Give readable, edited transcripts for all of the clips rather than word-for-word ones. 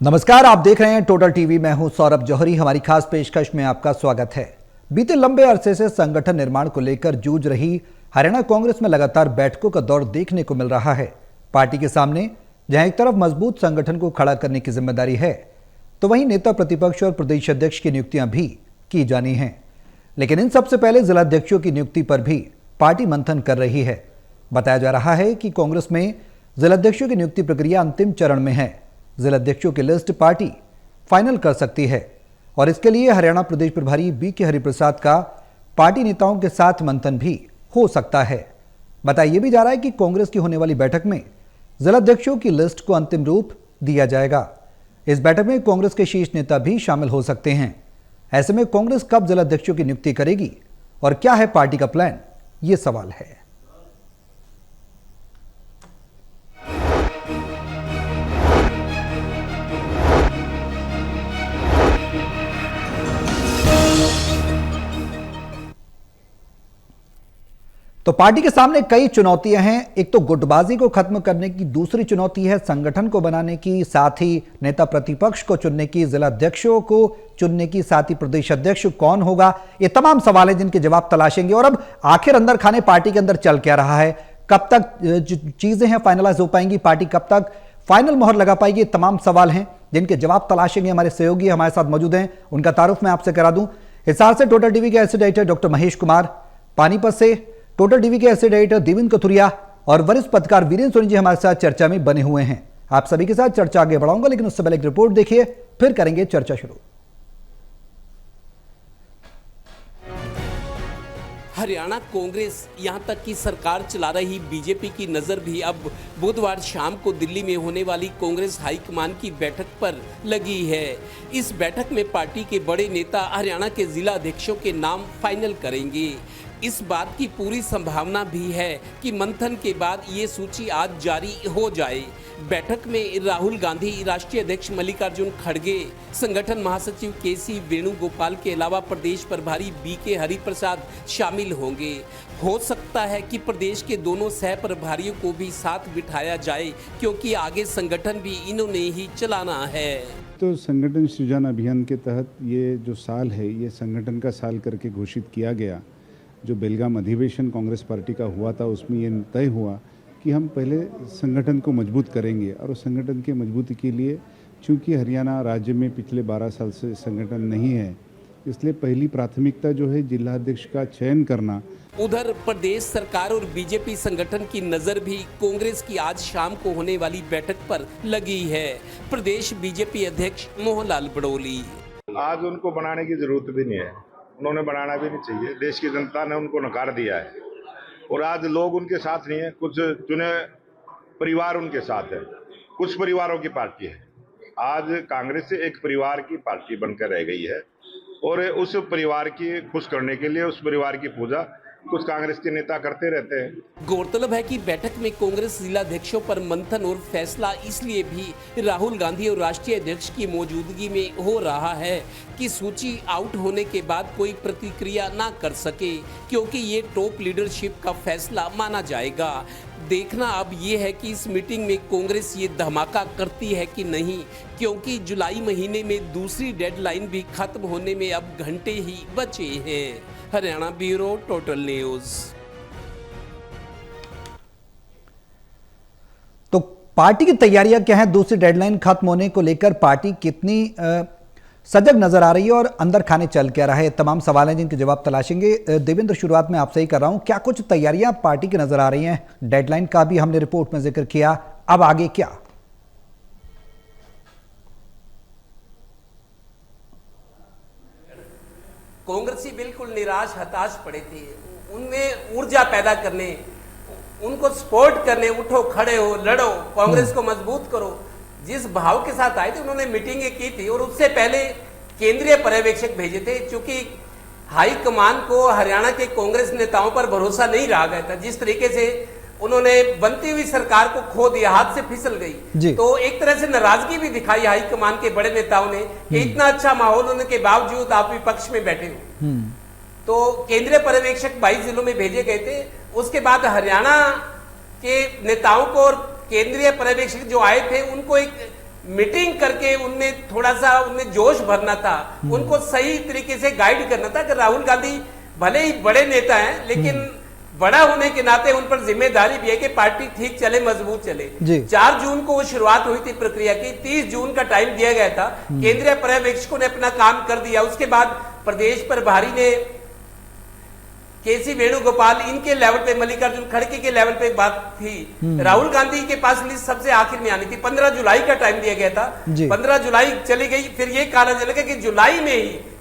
नमस्कार, आप देख रहे हैं टोटल टीवी। मैं हूं सौरभ जौहरी। हमारी खास पेशकश में आपका स्वागत है। बीते लंबे अरसे से संगठन निर्माण को लेकर जूझ रही हरियाणा कांग्रेस में लगातार बैठकों का दौर देखने को मिल रहा है। पार्टी के सामने जहां एक तरफ मजबूत संगठन को खड़ा करने की जिम्मेदारी है, तो वहीं नेता प्रतिपक्ष और प्रदेश अध्यक्ष की नियुक्तियां भी की जानी है। लेकिन इन सबसे पहले जिलाध्यक्षों की नियुक्ति पर भी पार्टी मंथन कर रही है। बताया जा रहा है कि कांग्रेस में जिलाध्यक्षों की नियुक्ति प्रक्रिया अंतिम चरण में है। जिलाध्यक्षों की लिस्ट पार्टी फाइनल कर सकती है और इसके लिए हरियाणा प्रदेश प्रभारी बी.के. हरिप्रसाद का पार्टी नेताओं के साथ मंथन भी हो सकता है। बताया भी जा रहा है कि कांग्रेस की होने वाली बैठक में जिलाध्यक्षों की लिस्ट को अंतिम रूप दिया जाएगा। इस बैठक में कांग्रेस के शीर्ष नेता भी शामिल हो सकते हैं। ऐसे में कांग्रेस कब जिलाध्यक्षों की नियुक्ति करेगी और क्या है पार्टी का प्लान, ये सवाल है। तो पार्टी के सामने कई चुनौतियां हैं। एक तो गुटबाजी को खत्म करने की, दूसरी चुनौती है संगठन को बनाने की, साथ ही नेता प्रतिपक्ष को चुनने की, जिलाध्यक्षों को चुनने की, साथ ही प्रदेश अध्यक्ष कौन होगा। ये तमाम सवाल हैं जिनके जवाब तलाशेंगे। और अब आखिर अंदर खाने पार्टी के अंदर चल क्या रहा है, कब तक चीजें हैं फाइनलाइज हो पाएंगी, पार्टी कब तक फाइनल मोहर लगा पाएगी, ये तमाम सवाल हैं जिनके जवाब तलाशेंगे। हमारे सहयोगी हमारे साथ मौजूद हैं, उनका तारुफ मैं आपसे करा दूं। हिसार से टोटल टीवी के associate editor doctor Mahesh Kumar, Panipat से टोटल टीवी के एसोसिएट एडिटर देवेंद्र कथुरिया और वरिष्ठ पत्रकार वीरेंद्र सोनी जी हमारे साथ चर्चा में बने हुए हैं। आप सभी के साथ चर्चा आगे बढ़ाऊंगा, लेकिन उससे पहले एक रिपोर्ट देखिए, फिर करेंगे चर्चा शुरू। हरियाणा कांग्रेस यहां तक कि सरकार चला रही बीजेपी की नजर भी अब बुधवार शाम को दिल्ली में होने वाली कांग्रेस हाईकमान की बैठक पर लगी है। इस बैठक में पार्टी के बड़े नेता हरियाणा के जिला अध्यक्षों के नाम फाइनल करेंगे। इस बात की पूरी संभावना भी है कि मंथन के बाद ये सूची आज जारी हो जाए। बैठक में राहुल गांधी, राष्ट्रीय अध्यक्ष मल्लिकार्जुन खड़गे, संगठन महासचिव के.सी. वेणुगोपाल के अलावा प्रदेश प्रभारी बी.के. हरिप्रसाद शामिल होंगे। हो सकता है कि प्रदेश के दोनों सह प्रभारियों को भी साथ बिठाया जाए, क्योंकि आगे संगठन भी इन्होंने ही चलाना है। तो संगठन सृजन अभियान के तहत ये जो साल है, ये संगठन का साल करके घोषित किया गया। जो बेलगाम अधिवेशन कांग्रेस पार्टी का हुआ था, उसमें ये तय हुआ कि हम पहले संगठन को मजबूत करेंगे। और उस संगठन की मजबूती के लिए, चूंकि हरियाणा राज्य में पिछले 12 साल से संगठन नहीं है, इसलिए पहली प्राथमिकता जो है जिला अध्यक्ष का चयन करना। उधर प्रदेश सरकार और बीजेपी संगठन की नजर भी कांग्रेस की आज शाम को होने वाली बैठक पर लगी है। प्रदेश बीजेपी अध्यक्ष मोहनलाल बड़ोली, आज उनको बनाने की जरूरत भी नहीं है, उन्होंने बनाना भी नहीं चाहिए। देश की जनता ने उनको नकार दिया है और आज लोग उनके साथ नहीं है। कुछ चुने परिवार उनके साथ है, कुछ परिवारों की पार्टी है। आज कांग्रेस से एक परिवार की पार्टी बनकर रह गई है और उस परिवार की खुश करने के लिए, उस परिवार की पूजा कुछ कांग्रेस के नेता करते रहते हैं। गौरतलब है कि बैठक में कांग्रेस जिलाध्यक्षों पर मंथन और फैसला इसलिए भी राहुल गांधी और राष्ट्रीय अध्यक्ष की मौजूदगी में हो रहा है कि सूची आउट होने के बाद कोई प्रतिक्रिया ना कर सके, क्योंकि ये टॉप लीडरशिप का फैसला माना जाएगा। देखना अब ये है कि इस मीटिंग में कांग्रेस ये धमाका करती है कि नहीं, क्योंकि जुलाई महीने में दूसरी डेडलाइन भी खत्म होने में अब घंटे ही बचे हैं। Haryana bureau, total news. तो पार्टी की तैयारियां क्या है, दूसरी डेडलाइन खत्म होने को लेकर पार्टी कितनी सजग नजर आ रही है और अंदर खाने चल क्या रहा है, तमाम सवाल हैं जिनके जवाब तलाशेंगे। देवेंद्र, शुरुआत में आपसे ही कर रहा हूं, क्या कुछ तैयारियां पार्टी की नजर आ रही हैं? डेडलाइन का भी हमने रिपोर्ट में जिक्र किया, अब आगे क्या? कांग्रेसी बिल्कुल निराश हताश पड़े थे। उनमें ऊर्जा पैदा करने, उनको सपोर्ट करने, उठो खड़े हो, लड़ो, कांग्रेस को मजबूत करो, जिस भाव के साथ आए थे उन्होंने मीटिंगें की थी। और उससे पहले केंद्रीय पर्यवेक्षक भेजे थे, क्योंकि हाईकमान को हरियाणा के कांग्रेस नेताओं पर भरोसा नहीं रहा गया था। जिस तरीके से उन्होंने बनती हुई सरकार को खो दिया, हाथ से फिसल गई, तो एक तरह से नाराजगी भी दिखाई हाईकमान के बड़े नेताओं ने कि इतना अच्छा माहौल होने के बावजूद आप विपक्ष में बैठे हो। तो केंद्रीय पर्यवेक्षक 22 जिलों में भेजे गए थे। उसके बाद हरियाणा के नेताओं को और केंद्रीय पर्यवेक्षक जो आए थे उनको एक मीटिंग करके उनमें थोड़ा सा उनमें जोश भरना था, उनको सही तरीके से गाइड करना था कि राहुल गांधी भले ही बड़े नेता हैं, लेकिन बड़ा होने के नाते उन पर जिम्मेदारी भी है कि पार्टी ठीक चले, मजबूत चले। 4 जून को वो शुरुआत हुई थी प्रक्रिया की, 30 जून का टाइम दिया गया था। केंद्रीय पर्यवेक्षकों ने अपना काम कर दिया, उसके बाद प्रदेश प्रभारी ने केसी वेणुगोपाल इनके लेवल पे, मल्लिकार्जुन खड़गे के लेवल पे एक बात थी। राहुल गांधी के पास लिस्ट सबसे आखिर में आनी थी, 15 जुलाई का टाइम दिया गया था। 15 जुलाई चली गई, फिर ये कहा चलेगा कि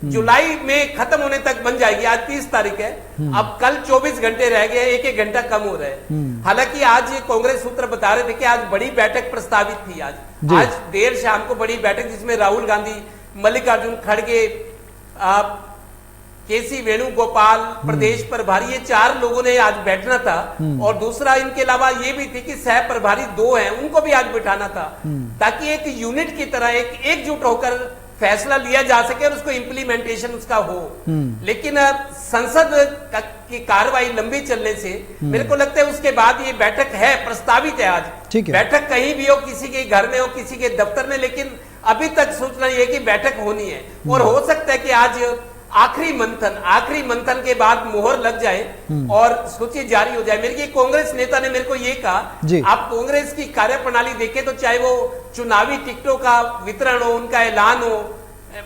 जुलाई में खत्म होने तक बन जाएगी। आज 30 तारीख है, अब कल 24 घंटे रह गए, एक घंटा कम हो रहा है। हालांकि आज कांग्रेस सूत्र बता रहे थे कि आज बड़ी बैठक प्रस्तावित थी। आज देर शाम को बड़ी बैठक, जिसमें राहुल गांधी, मल्लिकार्जुन खड़गे, केसी वेणुगोपाल, प्रदेश प्रभारी, ये 4 लोगों ने आज बैठना था। और दूसरा इनके अलावा ये भी थी कि सह प्रभारी 2 हैं, उनको भी आज बिठाना था, ताकि एक यूनिट की तरह एकजुट होकर फैसला लिया जा सके और उसको इम्प्लीमेंटेशन उसका हो। लेकिन संसद की कार्रवाई लंबी चलने से मेरे को लगता है उसके बाद ये बैठक है, प्रस्तावित है आज। बैठक कहीं भी हो, किसी के घर में हो, किसी के दफ्तर में, लेकिन अभी तक सूचना ये कि बैठक होनी है। और हो सकता है कि आज आखिरी मंथन के बाद मोहर लग जाए और सूची जारी हो जाए। मेरे कांग्रेस नेता ने मेरे को ये कहा, आप कांग्रेस की कार्यप्रणाली देखें तो चाहे वो चुनावी टिकटों का वितरण हो, उनका ऐलान हो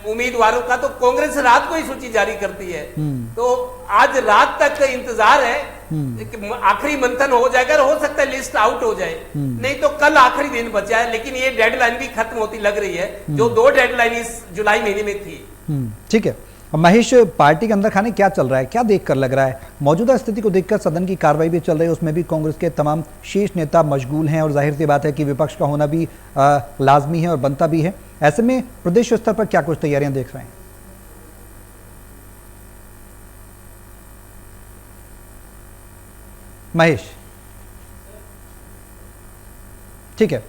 उम्मीदवारों का, तो कांग्रेस रात को ही सूची जारी करती है। तो आज रात तक इंतजार है, आखिरी मंथन हो जाएगा, हो सकता है लिस्ट आउट हो जाए, नहीं तो कल आखिरी दिन बचा है। लेकिन ये डेडलाइन भी खत्म होती लग रही है, जो 2 डेडलाइन इस जुलाई महीने में थी। ठीक है महेश, पार्टी के अंदर खाने क्या चल रहा है, क्या देखकर लग रहा है? मौजूदा स्थिति को देखकर सदन की कार्रवाई भी चल रही है, उसमें भी कांग्रेस के तमाम शीर्ष नेता मशगूल हैं और जाहिर सी बात है कि विपक्ष का होना भी लाजमी है और बनता भी है। ऐसे में प्रदेश स्तर पर क्या कुछ तैयारियां देख रहे हैं? महेश, ठीक है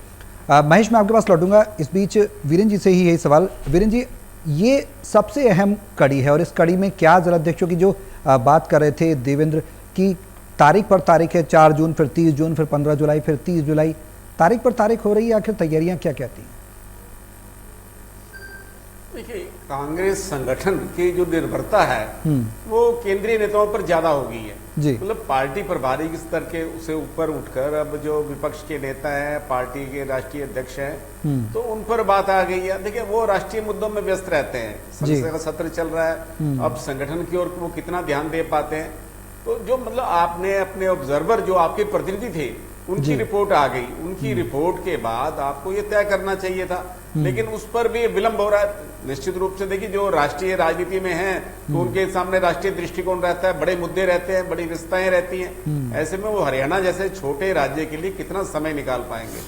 महेश, मैं आपके पास लौटूंगा। इस बीच वीरेंद्र जी से ही यही सवाल। वीरेंद्र जी, ये सबसे अहम कड़ी है और इस कड़ी में क्या जल अध्यक्षों की जो बात कर रहे थे देवेंद्र की, तारीख पर तारीख है, 4 जून, फिर 30 जून, फिर 15 जुलाई, फिर 30 जुलाई, तारीख पर तारीख हो रही है। आखिर तैयारियां क्या कहती हैं? देखिए, कांग्रेस संगठन की जो निर्भरता है वो केंद्रीय नेताओं पर ज्यादा हो गई है। मतलब पार्टी प्रभारी के स्तर के उसे ऊपर उठकर अब जो विपक्ष के नेता हैं, पार्टी के राष्ट्रीय अध्यक्ष हैं, तो उन पर बात आ गई है। देखिए, वो राष्ट्रीय मुद्दों में व्यस्त रहते हैं, संसद का सत्र चल रहा है, अब संगठन की ओर वो कितना ध्यान दे पाते हैं। तो जो मतलब आपने अपने ऑब्जर्वर जो आपके प्रतिनिधि थे उनकी रिपोर्ट आ गई, उनकी रिपोर्ट के बाद आपको ये तय करना चाहिए था, लेकिन उस पर भी विलंब हो रहा है। निश्चित रूप से देखिए, जो राष्ट्रीय राजनीति में हैं तो उनके सामने राष्ट्रीय दृष्टिकोण रहता है, बड़े मुद्दे रहते हैं, बड़ी रिश्ताएं रहती हैं। ऐसे में वो हरियाणा जैसे छोटे राज्य के लिए कितना समय निकाल पाएंगे,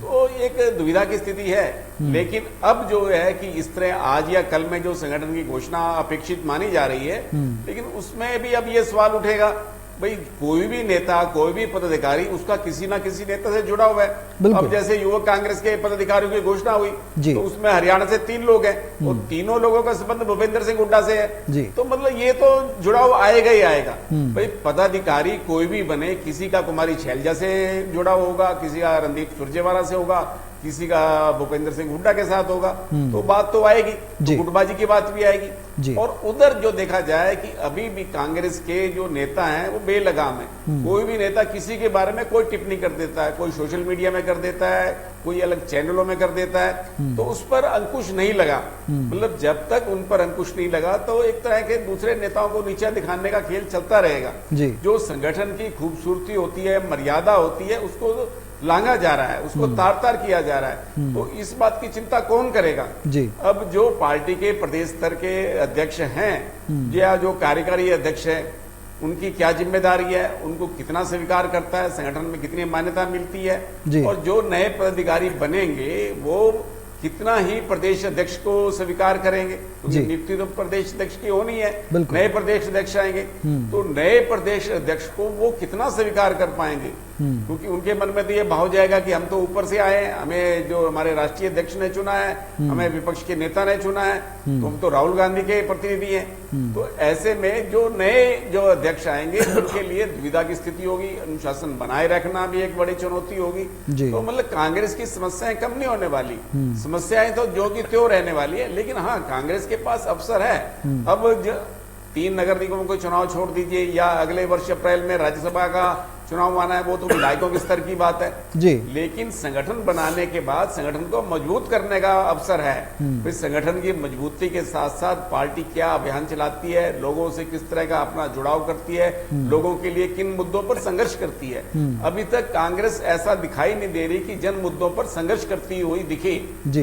तो एक दुविधा की स्थिति है। लेकिन अब जो है कि इस तरह आज या कल में जो संगठन की घोषणा अपेक्षित मानी जा रही है, लेकिन उसमें भी अब ये सवाल उठेगा, भाई कोई भी नेता, कोई भी पदाधिकारी उसका किसी ना किसी नेता से जुड़ा हुआ है। अब जैसे युवक कांग्रेस के पदाधिकारियों की घोषणा हुई, तो उसमें हरियाणा से 3 लोग हैं और तीनों लोगों का संबंध भूपेंद्र सिंह हुड्डा से है। तो मतलब ये तो जुड़ाव आएगा ही आएगा। भाई पदाधिकारी कोई भी बने, किसी का कुमारी शैलजा से जुड़ा होगा, किसी का रणदीप सुरजेवाला से होगा, किसी का भूपेंद्र सिंह हुड्डा के साथ होगा, तो बात तो आएगी, तो गुटबाजी की बात भी आएगी। और उधर जो देखा जाए कि अभी भी कांग्रेस के जो नेता हैं वो बेलगाम है। कोई भी नेता किसी के बारे में कोई टिप्पणी कर देता है, कोई सोशल मीडिया में कर देता है, कोई अलग चैनलों में कर देता है, तो उस पर अंकुश नहीं लगा। मतलब जब तक उन पर अंकुश नहीं लगा तो एक तरह के दूसरे नेताओं को नीचा दिखाने का खेल चलता रहेगा। जो संगठन की खूबसूरती होती है, मर्यादा होती है, उसको लांघा जा रहा है, उसको तार तार किया जा रहा है। तो इस बात की चिंता कौन करेगा? अब जो पार्टी के प्रदेश स्तर के अध्यक्ष हैं या जो कार्यकारी अध्यक्ष है, उनकी क्या जिम्मेदारी है, उनको कितना स्वीकार करता है, संगठन में कितनी मान्यता मिलती है, और जो नए पदाधिकारी बनेंगे वो कितना ही प्रदेश अध्यक्ष को स्वीकार करेंगे, क्योंकि नियुक्ति तो प्रदेश अध्यक्ष की होनी है। नए प्रदेश अध्यक्ष आएंगे तो नए प्रदेश अध्यक्ष को वो कितना स्वीकार कर पाएंगे, क्योंकि उनके मन में तो ये भाव जाएगा कि हम तो ऊपर से आए हैं, हमें जो हमारे राष्ट्रीय अध्यक्ष ने चुना है, हमें विपक्ष के नेता ने चुना है, तो हम तो राहुल गांधी के प्रतिनिधि हैं। तो ऐसे में जो नए जो अध्यक्ष आएंगे उनके लिए दुविधा की स्थिति होगी, अनुशासन बनाए रखना भी एक बड़ी चुनौती होगी। तो मतलब कांग्रेस की समस्याएं कम नहीं होने वाली, समस्याएं तो जो की त्यों रहने वाली है। लेकिन हाँ, कांग्रेस के पास अवसर है। अब 3 नगर निगमों को चुनाव छोड़ दीजिए, या अगले वर्ष अप्रैल में राज्यसभा का चुनाव आना है, वो तो विधायकों के स्तर की बात है जी। लेकिन संगठन बनाने के बाद संगठन को मजबूत करने का अवसर है। फिर संगठन की मजबूती के साथ साथ पार्टी क्या अभियान चलाती है, लोगों से किस तरह का अपना जुड़ाव करती है, लोगों के लिए किन मुद्दों पर संघर्ष करती है। अभी तक कांग्रेस ऐसा दिखाई नहीं दे रही कि जन मुद्दों पर संघर्ष करती हुई दिखे।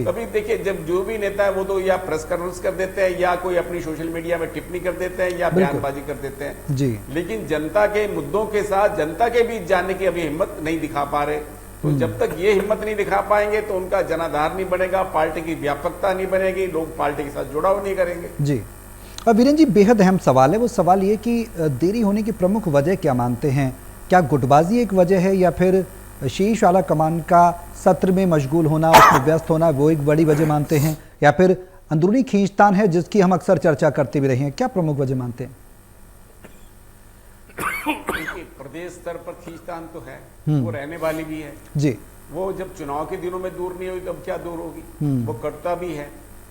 कभी देखिए, जब जो भी नेता है वो तो या प्रेस कॉन्फ्रेंस कर देते हैं, या कोई अपनी सोशल मीडिया में टिप्पणी कर देते हैं, या बयानबाजी कर देते हैं जी। लेकिन जनता के मुद्दों के साथ जनता के बीच जाने की अभी हिम्मत नहीं दिखा पा रहे। तो जब तक ये हिम्मत नहीं दिखा पाएंगे तो उनका जनाधार नहीं बनेगा, पार्टी की व्यापकता नहीं बनेगी, लोग पार्टी के साथ जुड़ाव नहीं करेंगे। जी। अब वीरेन जी, बेहद अहम सवाल है। वो सवाल ये कि देरी होने की प्रमुख वजह क्या मानते हैं? क्या गुटबाजी एक वजह है, या फिर शीर्ष आला कमान का सत्र में मशगूल होना, उसमें व्यस्त होना, वो एक बड़ी वजह मानते हैं, या फिर अंदरूनी खींचतान है जिसकी हम अक्सर चर्चा करते भी रहे हैं? क्या प्रमुख वजह मानते हैं? प्रदेश स्तर पर खींचतान तो है, वो रहने वाली भी है जी। वो जब चुनाव के दिनों में दूर नहीं हुई तो अब क्या दूर होगी, वो करता भी है।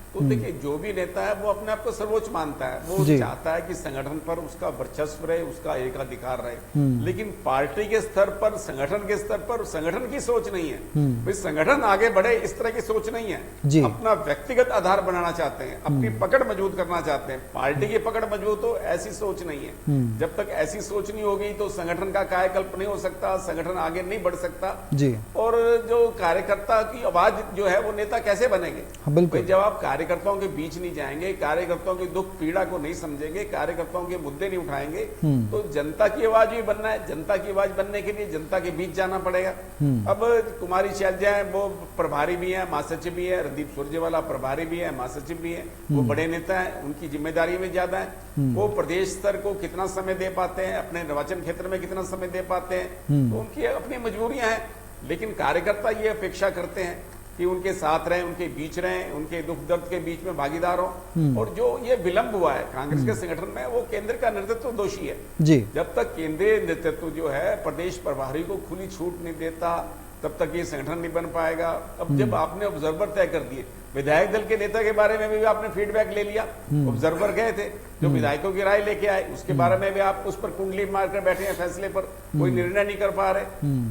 तो देखिए, जो भी नेता है वो अपने आप को सर्वोच्च मानता है, वो चाहता है कि संगठन पर उसका वर्चस्व रहे, उसका एकाधिकार रहे। लेकिन पार्टी के स्तर पर, संगठन के स्तर पर संगठन की सोच नहीं है। भाई संगठन आगे बढ़े इस तरह की सोच नहीं है। अपना व्यक्तिगत आधार बनाना चाहते हैं, अपनी पकड़ मजबूत करना चाहते हैं, पार्टी की पकड़ मजबूत हो, ऐसी सोच नहीं है। जब तक ऐसी सोच नहीं होगी तो संगठन का कायाकल्प नहीं हो सकता, संगठन आगे नहीं बढ़ सकता जी। और जो कार्यकर्ता की आवाज जो है वो नेता कैसे बनेंगे? जब आप कार्यकर्ताओं के बीच नहीं जाएंगे, कार्यकर्ताओं की दुख पीड़ा को नहीं समझेंगे, कार्यकर्ताओं के मुद्दे नहीं उठाएंगे, तो जनता की आवाज भी बनना है। जनता की आवाज बनने के लिए जनता के बीच जाना पड़ेगा। अब कुमारी शैलजा है, वो प्रभारी भी है, महासचिव भी है, रणदीप सुरजेवाला प्रभारी भी है, महासचिव भी है, वो बड़े नेता है, उनकी जिम्मेदारी में ज्यादा है। वो प्रदेश स्तर को कितना समय दे पाते हैं, अपने निर्वाचन क्षेत्र में कितना समय दे पाते हैं, तो उनकी अपनी मजबूरियां हैं। लेकिन कार्यकर्ता ये अपेक्षा करते हैं कि उनके साथ रहें, उनके बीच रहें, उनके दुख दर्द के बीच में भागीदार हों। और जो ये विलंब हुआ है कांग्रेस के संगठन में, वो केंद्र का नेतृत्व दोषी है जी। जब तक केंद्रीय नेतृत्व जो है प्रदेश प्रभारी को खुली छूट नहीं देता, तब तक ये संगठन नहीं बन पाएगा। अब जब आपने ऑब्जर्वर तय कर दिए, विधायक दल के नेता के बारे में भी आपने फीडबैक ले लिया, ऑब्जर्वर गए थे जो विधायकों की राय लेके आए, उसके बारे में भी आप उस पर कुंडली मारकर बैठे हैं, फैसले पर कोई निर्णय नहीं कर पा रहे।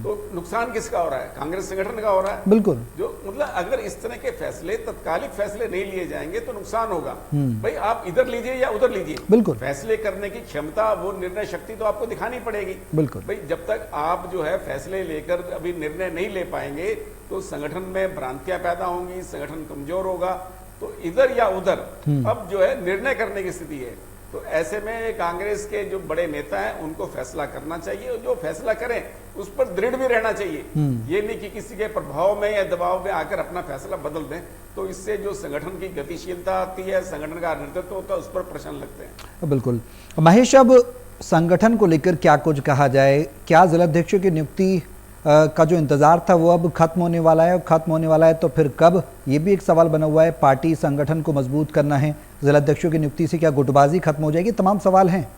तो नुकसान किसका हो रहा है? कांग्रेस संगठन का हो रहा है। बिल्कुल। जो मतलब अगर इस तरह के फैसले, तत्कालिक फैसले नहीं लिए जाएंगे तो नुकसान होगा। भाई आप इधर लीजिए या उधर लीजिए, बिल्कुल फैसले करने की क्षमता, वो निर्णय शक्ति तो आपको दिखानी पड़ेगी। बिल्कुल भाई, जब तक आप जो है फैसले लेकर अभी निर्णय नहीं ले पाएंगे तो संगठन में भ्रांतियां पैदा होंगी, संगठन कमजोर होगा, तो इधर या उधर अब जो है निर्णय करने की स्थिति है। तो ऐसे में कांग्रेस के जो बड़े नेता हैं उनको फैसला करना चाहिए, और जो फैसला करें उस पर दृढ़ भी रहना चाहिए। ये नहीं कि किसी के प्रभाव में या दबाव में आकर अपना फैसला बदल दें, तो इससे जो संगठन की गतिशीलता आती है, संगठन का नेतृत्व होता है, उस पर प्रश्न लगते हैं। बिल्कुल। महेश, अब संगठन को लेकर क्या कुछ कहा जाए? क्या जिलाध्यक्षों की नियुक्ति का जो इंतजार था वो अब खत्म होने वाला है? खत्म होने वाला है तो फिर कब? ये भी एक सवाल बना हुआ है। पार्टी संगठन को मजबूत करना है, जिलाध्यक्षों की नियुक्ति से क्या गुटबाजी खत्म हो जाएगी? तमाम सवाल हैं।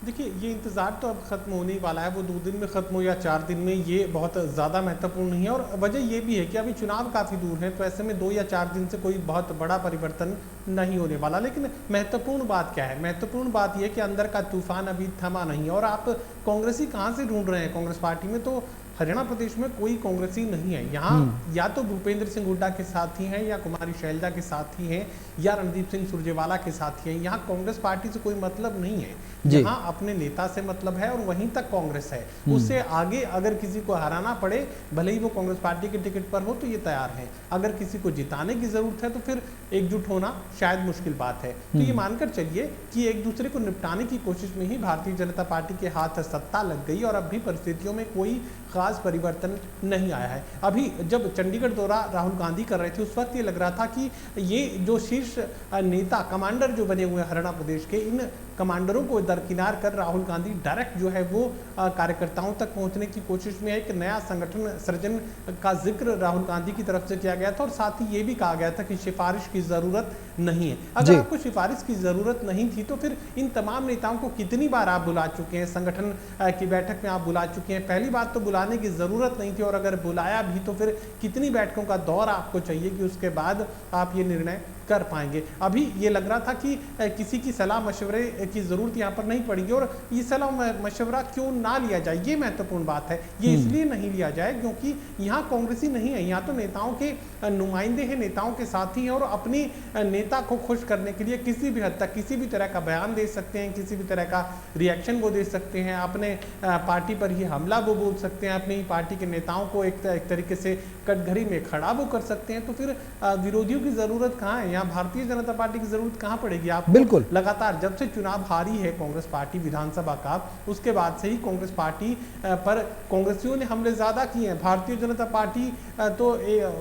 देखिए, ये इंतज़ार तो अब ख़त्म होने वाला है। वो 2 दिन में ख़त्म हो या 4 दिन में, ये बहुत ज़्यादा महत्वपूर्ण नहीं है। और वजह ये भी है कि अभी चुनाव काफ़ी दूर है, तो ऐसे में 2 या 4 दिन से कोई बहुत बड़ा परिवर्तन नहीं होने वाला। लेकिन महत्वपूर्ण बात क्या है? महत्वपूर्ण बात यह कि अंदर का तूफान अभी थमा नहीं है। और आप कांग्रेसी कहाँ से ढूंढ रहे हैं कांग्रेस पार्टी में? तो हरियाणा प्रदेश में कोई कांग्रेसी नहीं है। यहाँ या तो भूपेंद्र सिंह हुड्डा के साथी हैं, या कुमारी शैलजा के साथी हैं, या रणदीप सिंह सुरजेवाला के साथी हैं। यहाँ कांग्रेस पार्टी से कोई मतलब नहीं है। यहाँ अपने नेता से मतलब है, और वहीं तक कांग्रेस है। उससे आगे अगर किसी को हराना पड़े, भले ही वो कांग्रेस पार्टी के टिकट पर हो, तो ये तैयार है। अगर किसी को जिताने की जरूरत है तो फिर एकजुट होना शायद मुश्किल बात है। तो ये मानकर चलिए कि एक दूसरे को निपटाने की कोशिश में ही भारतीय जनता पार्टी के हाथ सत्ता लग गई, और अब भी परिस्थितियों में कोई खास परिवर्तन नहीं आया है। अभी जब चंडीगढ़ दौरा राहुल गांधी कर रहे थे, उस वक्त ये लग रहा था कि ये जो शीर्ष नेता, कमांडर जो बने हुए हरियाणा प्रदेश के, इन कमांडरों को दरकिनार कर राहुल गांधी डायरेक्ट जो है वो कार्यकर्ताओं तक पहुंचने की कोशिश में है। एक नया संगठन सृजन का जिक्र राहुल गांधी की तरफ से किया गया था और साथ ही ये भी कहा गया था कि सिफारिश की जरूरत नहीं है। अगर आपको सिफारिश की जरूरत नहीं थी तो फिर इन तमाम नेताओं को कितनी बार आप बुला चुके हैं, संगठन की बैठक में आप बुला चुके हैं। पहली बात तो बुलाने की जरूरत नहीं थी और अगर बुलाया भी तो फिर कितनी बैठकों का दौर आपको चाहिए कि उसके बाद आप ये निर्णय कर पाएंगे। अभी ये लग रहा था कि किसी की सलाह मशवरे की जरूरत यहाँ पर नहीं पड़ेगी और ये सलाह मशवरा क्यों ना लिया जाए, ये महत्वपूर्ण बात है। ये इसलिए नहीं लिया जाए क्योंकि यहाँ कांग्रेसी नहीं है, यहाँ तो नेताओं के नुमाइंदे हैं, नेताओं के साथी हैं और अपनी नेता को खुश करने के लिए किसी भी हद तक किसी भी तरह का बयान दे सकते हैं, किसी भी तरह का रिएक्शन वो दे सकते हैं, अपने पार्टी पर ही हमला वो बोल सकते हैं, अपनी पार्टी के नेताओं को एक तरीके से कटघरे में खड़ा वो कर सकते हैं। तो फिर विरोधियों की जरूरत कहाँ है? यहाँ भारतीय जनता पार्टी की जरूरत कहाँ पड़ेगी आपको? बिल्कुल, लगातार जब से चुनाव हारी है कांग्रेस पार्टी विधानसभा का, उसके बाद से ही कांग्रेस पार्टी पर कांग्रेसियों ने हमले ज्यादा किए हैं। भारतीय जनता पार्टी तो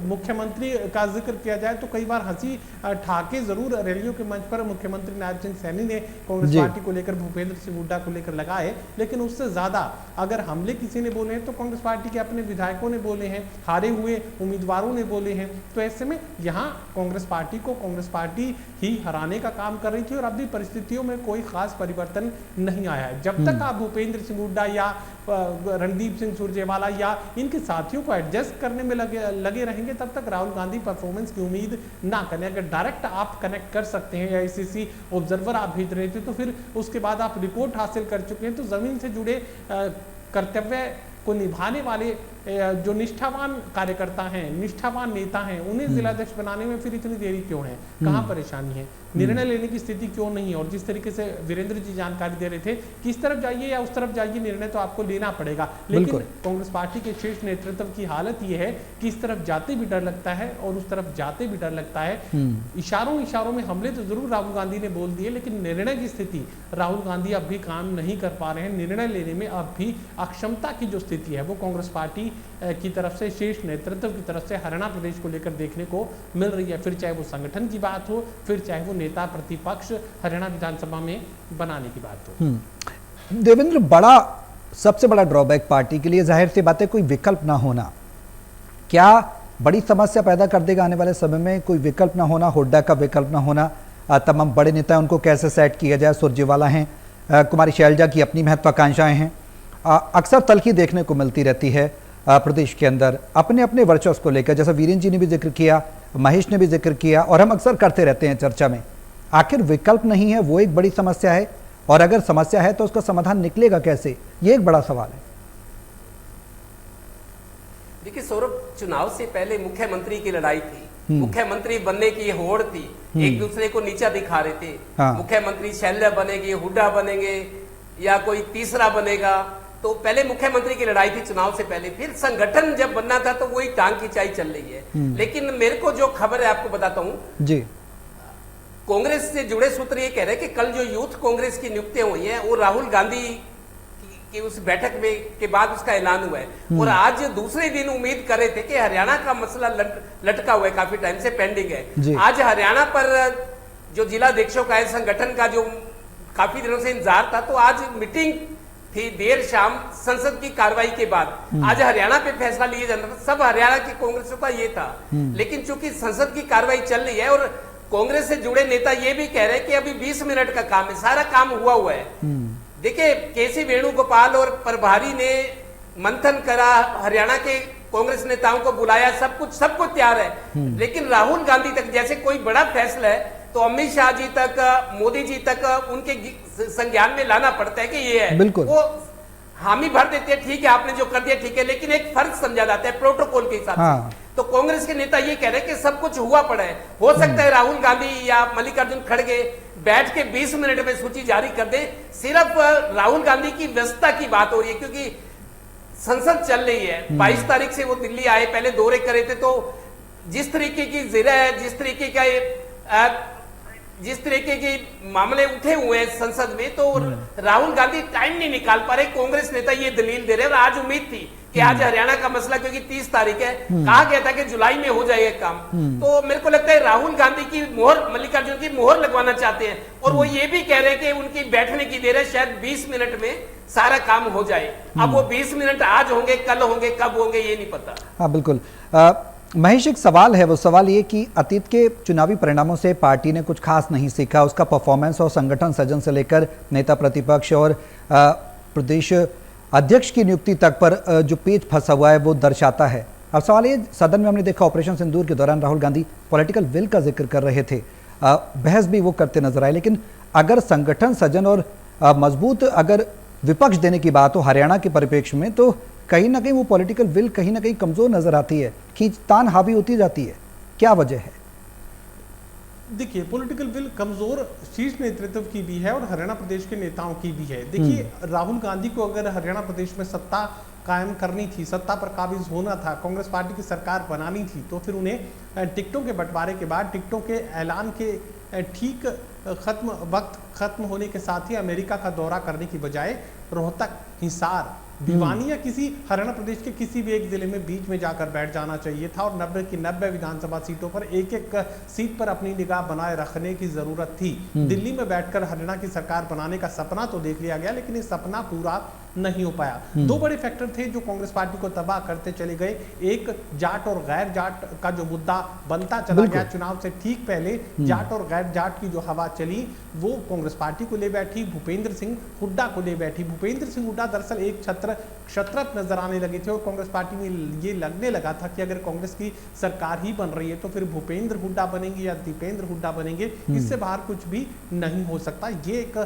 मुख्यमंत्री का जिक्र किया जाए तो कई बार हंसी ठाके जरूर रैलियों के मंच पर मुख्यमंत्री नायब सिंह सैनी ने कांग्रेस पार्टी को लेकर, भूपेंद्र सिंह हुड्डा को लेकर लगाए, लेकिन उससे ज्यादा अगर हमले किसी ने बोले हैं तो कांग्रेस पार्टी के अपने विधायकों ने बोले हैं, हारे हुए उम्मीदवारों ने बोले हैं। तो ऐसे में यहाँ कांग्रेस पार्टी ही हराने का काम कर रही थी और अभी परिस्थितियों में कोई खास परिवर्तन नहीं आया है। जब तक आप भूपेंद्र सिंह हुड्डा या रणदीप सिंह सुरजेवाला या इनके साथियों को एडजस्ट करने में लगे रहेंगे तब तक राहुल गांधी परफॉर्मेंस की उम्मीद ना करें। अगर डायरेक्ट आप कनेक्ट कर सकते हैं या AICC ऑब्जर्वर आप भेज रहे थे तो फिर उसके बाद आप रिपोर्ट हासिल कर चुके हैं, तो जमीन से जुड़े कर्तव्य को निभाने वाले जो निष्ठावान कार्यकर्ता हैं, निष्ठावान नेता हैं, उन्हें जिलाध्यक्ष बनाने में फिर इतनी देरी क्यों है? कहाँ परेशानी है? निर्णय लेने की स्थिति क्यों नहीं है? और जिस तरीके से वीरेंद्र जी जानकारी दे रहे थे, किस तरफ जाइए या उस तरफ जाइए, निर्णय तो आपको लेना पड़ेगा। लेकिन कांग्रेस पार्टी के शीर्ष नेतृत्व की हालत यह है कि इस तरफ जाते भी डर लगता है और उस तरफ जाते भी डर लगता है। इशारों में हमले तो जरूर राहुल गांधी ने बोल दिए, लेकिन निर्णय की स्थिति राहुल गांधी अब भी काम नहीं कर पा रहे हैं। निर्णय लेने में अब भी अक्षमता की जो स्थिति है वो कांग्रेस पार्टी की तरफ से, शीर्ष नेतृत्व की तरफ से हरियाणा प्रदेश को लेकर देखने को मिल रही है। फिर चाहे वो संगठन की बात हो, फिर चाहे वो नेता प्रतिपक्ष हरियाणा विधानसभा में बनाने की बात हो। देवेंद्र, सबसे बड़ा ड्रॉबैक पार्टी के लिए जाहिर सी बात है कोई विकल्प ना होना, क्या बड़ी समस्या पैदा कर देगा आने वाले समय में? कोई विकल्प ना होना, हुड्डा का विकल्प ना होना, तमाम बड़े नेता हैं उनको कैसे सेट किया जाए? सुरजेवाला हैं, कुमारी शैलजा की अपनी महत्वाकांक्षाएं हैं, अक्सर तल्खी देखने को मिलती रहती है प्रदेश के अंदर अपने अपने वर्चस्व को लेकर, जैसा वीरेंद्र जी ने भी जिक्र किया, महेश ने भी जिक्र किया और हम अक्सर करते रहते हैं चर्चा में। आखिर विकल्प नहीं है, वो एक बड़ी समस्या है, और अगर समस्या है तो उसका समाधान निकलेगा कैसे, ये एक बड़ा सवाल है। देखिए सौरभ, चुनाव से पहले मुख्यमंत्री की लड़ाई थी, मुख्यमंत्री बनने की होड़ थी, एक दूसरे को नीचा दिखा रहे थे। मुख्यमंत्री शैलजा बनेगी, हुड्डा बनेंगे या कोई तीसरा बनेगा, तो पहले मुख्यमंत्री की लड़ाई थी चुनाव से पहले। फिर संगठन जब बनना था तो वही टांग खिंचाई चल रही है। लेकिन मेरे को जो खबर है आपको बताता हूं जी, कांग्रेस से जुड़े सूत्र ये कह रहे हैं कि कल जो यूथ कांग्रेस की नियुक्तियां हुई हैं वो राहुल गांधी की उस बैठक में के बाद उसका ऐलान हुआ है। और आज दूसरे दिन उम्मीद कर रहे थे कि हरियाणा का मसला लटका हुआ है, काफी टाइम से पेंडिंग है। आज हरियाणा पर जो जिलाध्यक्षों का है, संगठन का जो काफी दिनों से इंतजार था, तो आज मीटिंग थी देर शाम संसद की कार्रवाई के बाद। आज हरियाणा पे फैसला लिया जाना था, सब हरियाणा की कांग्रेस का ये था। लेकिन चूंकि संसद की कार्रवाई चल रही है और कांग्रेस से जुड़े नेता ये भी कह रहे हैं कि अभी 20 मिनट का काम है, सारा काम हुआ है। देखिए, केसी वेणुगोपाल और प्रभारी ने मंथन करा, हरियाणा के कांग्रेस नेताओं को बुलाया, सब कुछ तैयार है। लेकिन राहुल गांधी तक जैसे कोई बड़ा फैसला है तो अमित शाह जी तक, मोदी जी तक उनके संज्ञान में लाना पड़ता है कि ये है। वो हामी भर देते हैं, ठीक है आपने जो कर दिया ठीक है, लेकिन एक फर्ज समझा जाता है प्रोटोकॉल के हिसाब से। तो कांग्रेस के नेता ये कह रहे हैं कि सब कुछ हुआ पड़ा है, हो सकता है राहुल गांधी या मल्लिकार्जुन खड़गे बैठ के 20 मिनट में सूची जारी कर दे। सिर्फ राहुल गांधी की व्यस्तता की बात हो रही है क्योंकि संसद चल रही है। 22 तारीख से वो दिल्ली आए, पहले दौरे करे थे, तो जिस तरीके की जिला है, जिस तरीके का जिस तरीके के मामले उठे हुए हैं संसद में, तो राहुल गांधी टाइम नहीं निकाल पा रहे। कांग्रेस नेता ये दलील दे रहे हैं, और आज उम्मीद थी कि आज हरियाणा का मसला, क्योंकि 30 तारीख है, कहा गया था कि जुलाई में हो जाएगा काम। तो मेरे को लगता है राहुल गांधी की मोहर, मल्लिकार्जुन की मोहर लगवाना चाहते हैं, और वो ये भी कह रहे हैं कि उनकी बैठने की देर है, शायद 20 मिनट में सारा काम हो जाए। अब वो 20 मिनट आज होंगे, कल होंगे, कब होंगे ये नहीं पता। हाँ बिल्कुल। महेश, एक सवाल है, वो सवाल ये कि अतीत के चुनावी परिणामों से पार्टी ने कुछ खास नहीं सीखा। उसका परफॉर्मेंस और संगठन सृजन से लेकर नेता प्रतिपक्ष और प्रदेश अध्यक्ष की नियुक्ति तक पर जो पेच फंसा हुआ है वो दर्शाता है। अब सवाल ये, सदन में हमने देखा ऑपरेशन सिंदूर के दौरान राहुल गांधी पॉलिटिकल विल का जिक्र कर रहे थे, बहस भी वो करते नजर आए, लेकिन अगर संगठन सृजन और मजबूत अगर विपक्ष देने की बात हो हरियाणा के परिप्रेक्ष्य में, तो कहीं ना कहीं वो पॉलिटिकल विल कहीं ना कहीं कमजोर नजर आती है, खींचतान हावी होती जाती है। क्या वजह है? देखिए, पॉलिटिकल विल कमजोर शीर्ष नेतृत्व की भी है और हरियाणा प्रदेश के नेताओं की भी है। देखिए, राहुल गांधी को अगर हरियाणा प्रदेश में सत्ता कायम करनी थी, सत्ता पर काबिज होना था, कांग्रेस पार्टी की सरकार बनानी थी, तो फिर उन्हें टिकटों के बंटवारे के बाद, टिकटों के ऐलान के ठीक वक्त खत्म होने के साथ ही अमेरिका का दौरा करने की बजाय रोहतक, हिसार, भिवानी या किसी हरियाणा प्रदेश के किसी भी एक जिले में बीच में जाकर बैठ जाना चाहिए था, और 90 की 90 विधानसभा सीटों पर एक एक सीट पर अपनी निगाह बनाए रखने की जरूरत थी। दिल्ली में बैठकर हरियाणा की सरकार बनाने का सपना तो देख लिया गया, लेकिन ये सपना पूरा नहीं हो पाया। दो बड़े फैक्टर थे जो कांग्रेस पार्टी को तबाह करते चले गए। एक, जाट और गैर जाट का जो मुद्दा बनता चला गया, चुनाव से ठीक पहले जाट और गैर जाट की जो हवा चली वो कांग्रेस पार्टी को ले बैठी, भूपेंद्र सिंह हुड्डा को ले बैठी। भूपेंद्र सिंह हुड्डा दरअसल एक क्षत्रप नजर आने लगे थे, और कांग्रेस पार्टी में ये लगने लगा था कि अगर कांग्रेस की सरकार ही बन रही है तो फिर भूपेंद्र हुड्डा बनेंगे या दीपेंद्र हुड्डा बनेंगे, इससे बाहर कुछ भी नहीं हो सकता। ये एक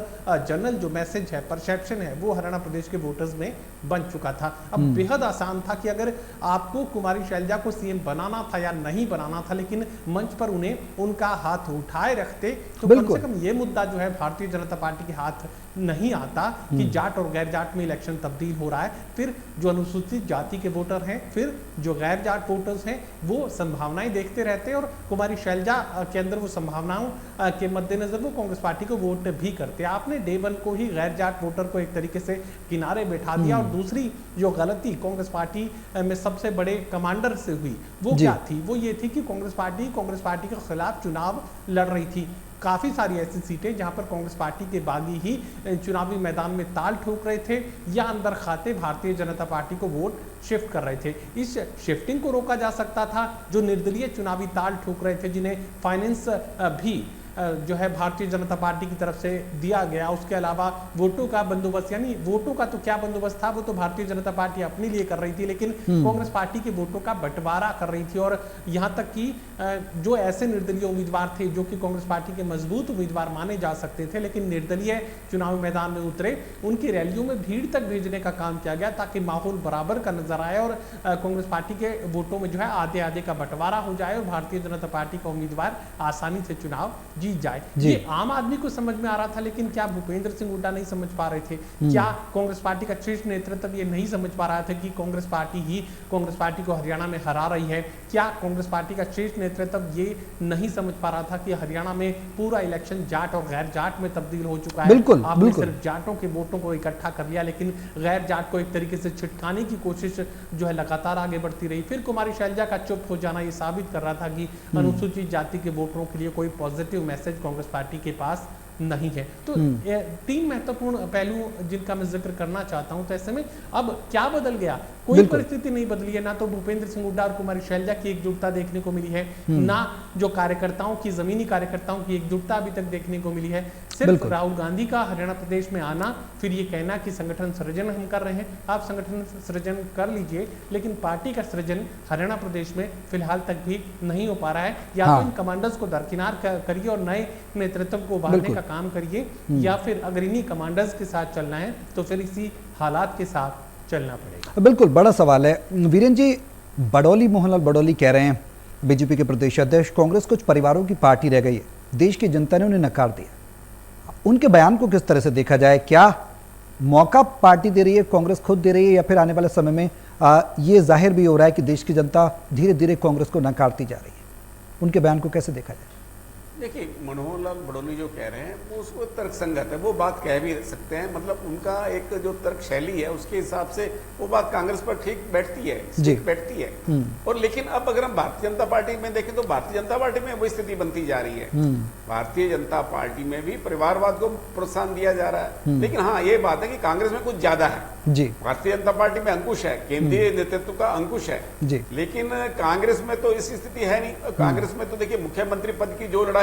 जनरल जो मैसेज है, परसेप्शन है, वो हरियाणा प्रदेश के वोटर्स में बन चुका था। अब बेहद आसान था कि अगर आपको कुमारी शैलजा को सीएम बनाना था या नहीं बनाना था, लेकिन मंच पर उन्हें उनका हाथ उठाए रखते तो कम से कम ये मुद्दा जो है भारतीय जनता पार्टी के हाथ नहीं आता कि जाट और गैर जाट में इलेक्शन तब्दील हो रहा है। फिर जो अनुसूचित जाति के वोटर हैं, फिर जो गैर जाट वोटर्स हैं, वो संभावनाएं देखते रहते हैं, और कुमारी शैलजा के अंदर वो संभावनाओं के मद्देनजर वो कांग्रेस पार्टी को वोट भी करते हैं। आपने डे वन को ही गैर जाट वोटर को एक तरीके से किनारे बैठा दिया। और दूसरी जो गलती कांग्रेस पार्टी में सबसे बड़े कमांडर से हुई वो क्या थी? वो ये थी कि कांग्रेस पार्टी के खिलाफ चुनाव लड़ रही थी। काफी सारी ऐसी सीटें जहां पर कांग्रेस पार्टी के बागी ही चुनावी मैदान में ताल ठोक रहे थे या अंदर खाते भारतीय जनता पार्टी को वोट शिफ्ट कर रहे थे। इस शिफ्टिंग को रोका जा सकता था। जो निर्दलीय चुनावी ताल ठोक रहे थे, जिन्हें फाइनेंस भी जो है भारतीय जनता पार्टी की तरफ से दिया गया, उसके अलावा वोटों का बंदोबस्त, यानी वोटों का तो क्या बंदोबस्त था, वो तो भारतीय जनता पार्टी अपने लिए कर रही थी, लेकिन कांग्रेस पार्टी के वोटों का बंटवारा कर रही थी। और यहां तक कि जो ऐसे निर्दलीय उम्मीदवार थे जो कि कांग्रेस पार्टी के मजबूत उम्मीदवार माने जा सकते थे, लेकिन निर्दलीय चुनावी मैदान में उतरे, उनकी रैलियों में भीड़ तक भेजने का काम किया गया ताकि माहौल बराबर का नजर आए और कांग्रेस पार्टी के वोटों में जो है आधे आधे का बंटवारा हो जाए और भारतीय जनता पार्टी का उम्मीदवार आसानी से चुनाव जीत जाए। ये आम आदमी को समझ में आ रहा था, लेकिन क्या भूपेंद्र सिंह हुड्डा नहीं समझ पा रहे थे? क्या कांग्रेस पार्टी का शीर्ष नेतृत्व ये नहीं समझ पा रहा था कि कांग्रेस पार्टी ही कांग्रेस पार्टी को हरियाणा में हरा रही है? क्या कांग्रेस पार्टी का शीर्ष नेतृत्व ये नहीं समझ पा रहा था कि हरियाणा में पूरा इलेक्शन जाट और गैर जाट में तब्दील हो चुका है? आपने सिर्फ जाटों के वोटों को इकट्ठा कर लिया, लेकिन गैर जाट को एक तरीके से छिटकाने की कोशिश जो है लगातार आगे बढ़ती रही। फिर कुमारी शैलजा का चुप हो जाना ये साबित कर रहा था कि अनुसूचित जाति के वोटरों के लिए कोई पॉजिटिव मैसेज कांग्रेस पार्टी के पास नहीं है। तो तीन महत्वपूर्ण पहलू जिनका मैं जिक्र करना चाहता हूं। तो ऐसे में अब क्या बदल गया? कोई परिस्थिति नहीं बदली है। ना तो भूपेंद्र सिंह हुड्डा और कुमारी शैलजा की एकजुटता देखने को मिली है, ना जो कार्यकर्ताओं की, जमीनी कार्यकर्ताओं की एकजुटता अभी तक देखने को मिली है। सिर्फ राहुल गांधी का हरियाणा प्रदेश में आना, फिर ये कहना कि संगठन सृजन हम कर रहे हैं। आप संगठन सृजन कर लीजिए, लेकिन पार्टी का सृजन हरियाणा प्रदेश में फिलहाल तक भी नहीं हो पा रहा है। या तो इन कमांडर्स को दरकिनार करिए और नए नेतृत्व को उभारने का काम करिए, या फिर अगर इन्हीं कमांडर्स के साथ चलना है तो फिर इसी हालात के साथ चलना पड़ेगा। बिल्कुल, बड़ा सवाल है। वीरेन जी, बडौली, मोहनलाल बडौली कह रहे हैं, बीजेपी के प्रदेश अध्यक्ष, कांग्रेस कुछ परिवारों की पार्टी रह गई है, देश की जनता ने उन्हें नकार दिया। उनके बयान को किस तरह से देखा जाए? क्या मौका पार्टी दे रही है, कांग्रेस खुद दे रही है, या फिर आने वाले समय में ये जाहिर भी हो रहा है कि देश की जनता धीरे धीरे कांग्रेस को नकारती जा रही है? उनके बयान को कैसे देखा जाए? देखिए, मनोहर लाल बड़ोनी जो कह रहे हैं वो उसको तर्कसंगत है, वो बात कह भी सकते हैं। मतलब उनका एक जो तर्क शैली है उसके हिसाब से वो बात कांग्रेस पर ठीक बैठती है, ठीक बैठती है। और लेकिन अब अगर हम भारतीय जनता पार्टी में देखें तो भारतीय जनता पार्टी में वही स्थिति बनती जा रही है। भारतीय जनता पार्टी में भी परिवारवाद को प्रोत्साहन दिया जा रहा है, लेकिन हाँ ये बात है कि कांग्रेस में कुछ ज्यादा है जी। भारतीय जनता पार्टी में अंकुश है, केंद्रीय नेतृत्व का अंकुश है जी। लेकिन कांग्रेस में तो ऐसी स्थिति है नहीं। कांग्रेस में तो देखिए मुख्यमंत्री पद की जो लड़ाई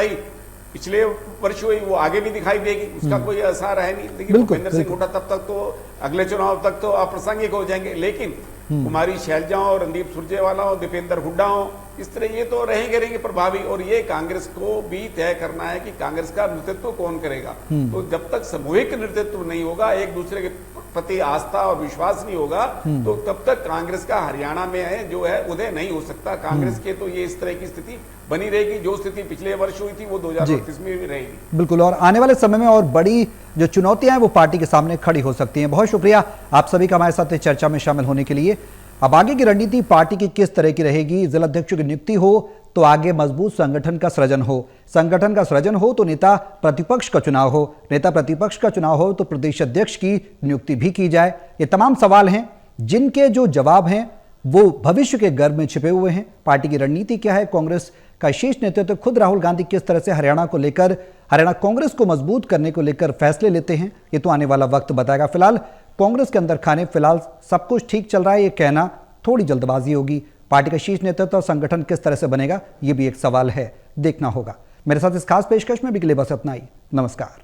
पिछले वर्ष हुई वो आगे भी दिखाई देगी, उसका कोई असर है नहीं। देखिए भूपेंद्र सिंह हुड्डा तब तक तो अगले चुनाव तक तो अप्रासंगिक हो जाएंगे, लेकिन कुमारी शैलजा हो, रणदीप सुरजेवाला हो, दीपेंद्र हुड्डा हो, इस तरह ये तो रहेंगे प्रभावी। और ये कांग्रेस को भी तय करना है कि कांग्रेस का नेतृत्व कौन करेगा। तो जब तक सामूहिक नेतृत्व नहीं होगा, एक दूसरे के प्रति आस्था और विश्वास नहीं होगा, तो तब तक कांग्रेस का हरियाणा में है जो है उदय नहीं हो सकता। कांग्रेस के तो ये इस तरह की स्थिति बनी रहेगी, जो स्थिति पिछले वर्ष हुई थी वो 2029 में भी रहेगी। बिल्कुल, और आने वाले समय में और बड़ी जो चुनौतियां हैं वो पार्टी के सामने खड़ी हो सकती हैं। बहुत शुक्रिया आप सभी का हमारे साथ चर्चा में शामिल होने के लिए। अब आगे की रणनीति पार्टी की किस तरह की रहेगी? जिलाध्यक्षों की नियुक्ति हो तो आगे मजबूत संगठन का सृजन हो, संगठन का सृजन हो तो नेता प्रतिपक्ष का चुनाव हो, नेता प्रतिपक्ष का चुनाव हो तो प्रदेश अध्यक्ष की नियुक्ति भी की जाए। ये तमाम सवाल हैं जिनके जो जवाब हैं वो भविष्य के गर्भ में छिपे हुए हैं। पार्टी की रणनीति क्या है? कांग्रेस का शीर्ष नेतृत्व खुद राहुल गांधी किस तरह से हरियाणा को लेकर, हरियाणा कांग्रेस को मजबूत करने को लेकर फैसले लेते हैं, ये तो आने वाला वक्त बताएगा। फिलहाल कांग्रेस के अंदर खाने फिलहाल सब कुछ ठीक चल रहा है, ये कहना थोड़ी जल्दबाजी होगी। पार्टी का शीर्ष नेतृत्व और संगठन किस तरह से बनेगा, ये भी एक सवाल है, देखना होगा। मेरे साथ इस खास पेशकश में भी के लिए बस इतना ही। नमस्कार।